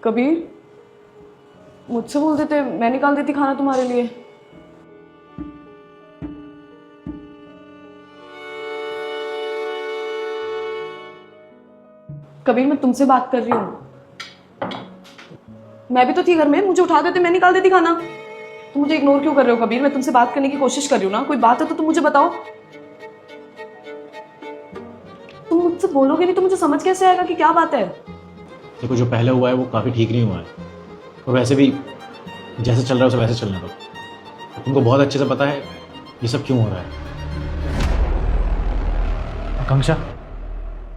कबीर, मुझसे बोल देते, मैं निकाल देती खाना तुम्हारे लिए। कबीर, मैं तुमसे बात कर रही हूँ। मैं भी तो थी घर में, मुझे उठा देते, मैं निकाल देती खाना। तुम मुझे इग्नोर क्यों कर रहे हो कबीर? मैं तुमसे बात करने की कोशिश कर रही हूँ ना। कोई बात है तो तुम मुझे बताओ। तुम मुझसे बोलोगे नहीं तो मुझे समझ कैसे आएगा कि क्या बात है? देखो, जो पहले हुआ है वो काफ़ी ठीक नहीं हुआ है, और वैसे भी जैसे चल रहा है उसे वैसे चलने दो। तुमको बहुत अच्छे से पता है ये सब क्यों हो रहा है। आकांक्षा,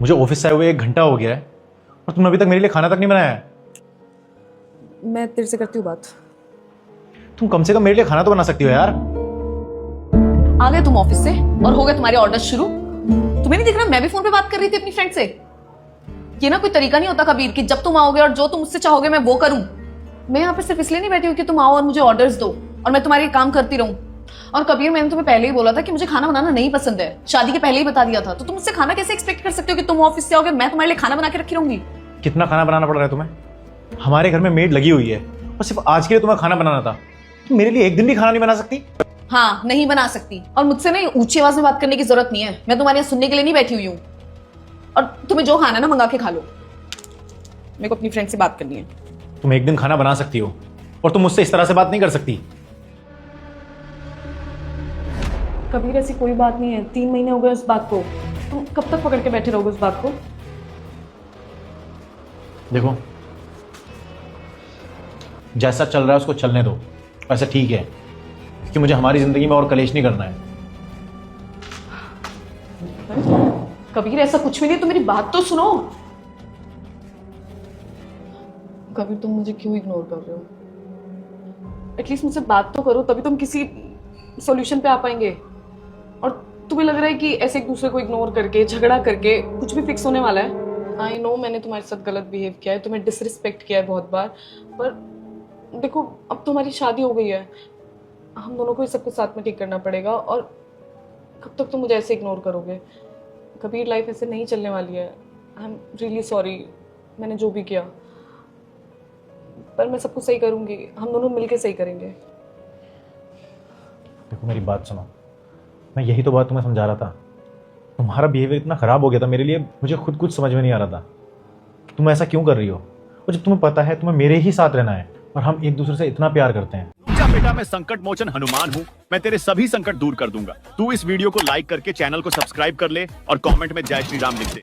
मुझे ऑफिस से आए हुए 1 घंटा हो गया है और तुमने अभी तक मेरे लिए खाना तक नहीं बनाया है। मैं तेरे से करती हूँ बात। तुम कम से कम मेरे लिए खाना तो बना सकती हो यार। आ गए तुम ऑफिस से और हो गए तुम्हारे ऑर्डर शुरू। तुम्हें नहीं दिख रहा मैं भी फोन पे बात कर रही थी अपनी फ्रेंड से? ये ना कोई तरीका नहीं होता कबीर कि जब तुम आओगे और जो तुम मुझसे चाहोगे मैं वो करूं। मैं यहाँ पे सिर्फ इसलिए नहीं बैठी हूँ कि तुम आओ और मुझे ऑर्डर्स दो और मैं तुम्हारे काम करती रहूं। और कबीर, मैंने तुम्हें पहले ही बोला था कि मुझे खाना बनाना नहीं पसंद है। शादी के पहले ही बता दिया था। तो तुम मुझसे खाना कैसे एक्सपेक्ट कर सकते हो कि तुम ऑफिस से आओगे मैं तुम्हारे लिए खाना बना के रखी रहूंगी? कितना खाना बनाना पड़ रहा है तुम्हें? हमारे घर में मेड लगी हुई है और सिर्फ आज के लिए तुम्हें खाना बनाना था। तुम मेरे लिए एक दिन भी खाना नहीं बना सकती? हाँ, नहीं बना सकती। और मुझसे ना ऊंची आवाज में बात करने की जरूरत नहीं है। मैं तुम्हारे यहाँ सुनने के लिए नहीं बैठी हुई हूँ। और तुम्हें जो खाना है ना मंगा के खा लो। मेरे को अपनी फ्रेंड से बात करनी है। तुम एक दिन खाना बना सकती हो और तुम मुझसे इस तरह से बात नहीं कर सकती। कबीर, ऐसी कोई बात नहीं है। 3 महीने हो गए उस बात को। तुम कब तक पकड़ के बैठे रहोगे उस बात को? देखो, जैसा चल रहा है उसको चलने दो। ऐसा ठीक है, क्योंकि मुझे हमारी जिंदगी में और कलेश नहीं करना है। कबीर, ऐसा कुछ भी नहीं। तुम मेरी बात तो सुनो। कबीर, तुम मुझे क्यों इग्नोर कर रहे हो? एटलीस्ट मुझसे बात तो करो, तभी तुम किसी सॉल्यूशन पे आ पाएंगे। और तुम्हें लग रहा है कि ऐसे एक दूसरे को इग्नोर करके, झगड़ा करके कुछ भी फिक्स होने वाला है? आई नो मैंने तुम्हारे साथ गलत बिहेव किया है, तुम्हें डिसरिस्पेक्ट किया है बहुत बार। पर देखो, अब तो हमारी शादी हो गई है। हम दोनों को ही सब कुछ साथ में ठीक करना पड़ेगा। और कब तक तुम मुझे ऐसे इग्नोर करोगे? कबीर, लाइफ ऐसे नहीं चलने वाली है। आई एम रियली सॉरी, मैंने जो भी किया। पर मैं सब कुछ सही करूंगी। हम दोनों मिलके सही करेंगे। देखो, मेरी बात सुनो। मैं यही तो बात तुम्हें समझा रहा था। तुम्हारा बिहेवियर इतना खराब हो गया था मेरे लिए, मुझे खुद कुछ समझ में नहीं आ रहा था। तुम ऐसा क्यों कर रही हो? और जब तुम्हें पता है तुम्हें मेरे ही साथ रहना है और हम एक दूसरे से इतना प्यार करते हैं। जा बेटा, मैं संकट मोचन हनुमान हूँ। मैं तेरे सभी संकट दूर कर दूंगा। तू इस वीडियो को लाइक करके चैनल को सब्सक्राइब कर ले और कमेंट में जय श्री राम लिख दे।